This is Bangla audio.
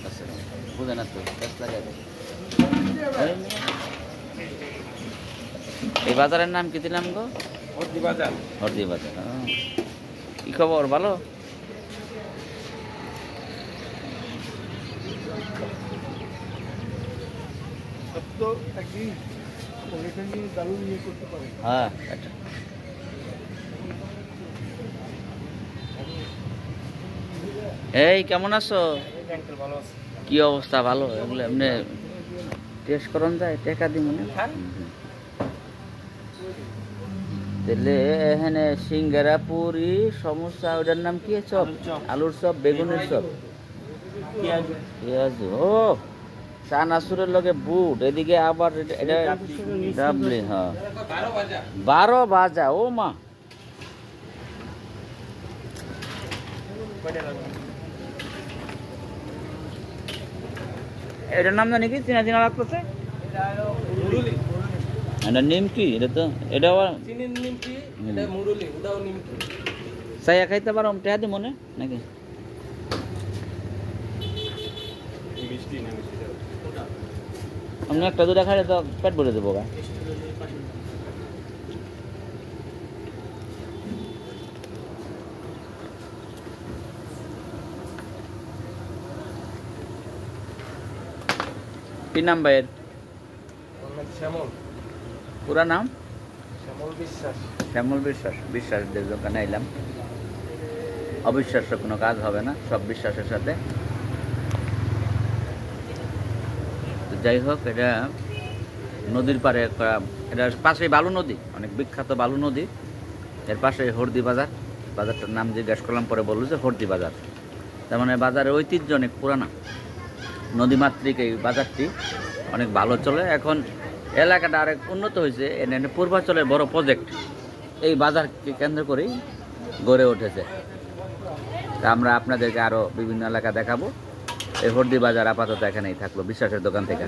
আছে বুঝে না তো লাগাই এই বাজারের নাম কি দিলাম গো? হরদি বাজার। হরদি বাজার। কি খবর, ভালো? হ্যাঁ, এই কেমন আছো? কি অবস্থা? ভালো? এগুলো এমনি টেস্ট করন যায়, টেকা দি মনে তাহলে এখানে সিঙ্গারা, পুরি, সমোসা, ওটার নাম কি? চপ, আলুর চপ, বেগুনের চপ, পেঁয়াজ। ও চানাচুরের লগে বুট, এদিকে আবার এটা ডাবলি। হ্যাঁ, 12 ভাজা। ও মা, এটার নাম জানি কি? চিনা চিনা লাগতেছে। এটা নিমকি। এটা তো এটা চাইয়া খাইতে পারো, টেহা দি মনে নাকি? আমি একটা দুটা খাইলে তো পেট ভরে দেবো গা। কি নাম ভাইয়ের? পুরা নাম? শ্যামল বিশ্বাস। বিশ্বাসদের দোকানে এলাম। অবিশ্বাস্য কোনো কাজ হবে না, সব বিশ্বাসের সাথে। তো যাই হোক, এটা নদীর পাড়ে, এটার পাশে বালু নদী, অনেক বিখ্যাত বালু নদী। এর পাশে হরদি বাজার। বাজারটার নাম জিজ্ঞাসা করলাম, পরে বললো যে হরদি বাজার। তার মানে বাজারের ঐতিহ্য অনেক পুরানা, নদীমাতৃক এই বাজারটি অনেক ভালো চলে। এখন এলাকাটা আরেক উন্নত হয়েছে। এনে পূর্বাঞ্চলের বড় প্রজেক্ট এই বাজারকে কেন্দ্র করেই গড়ে উঠেছে। তা আমরা আপনাদেরকে আরও বিভিন্ন এলাকা দেখাবো। এই হরদি বাজার আপাতত এখানেই থাকলো বিশ্বাসের দোকান থেকে।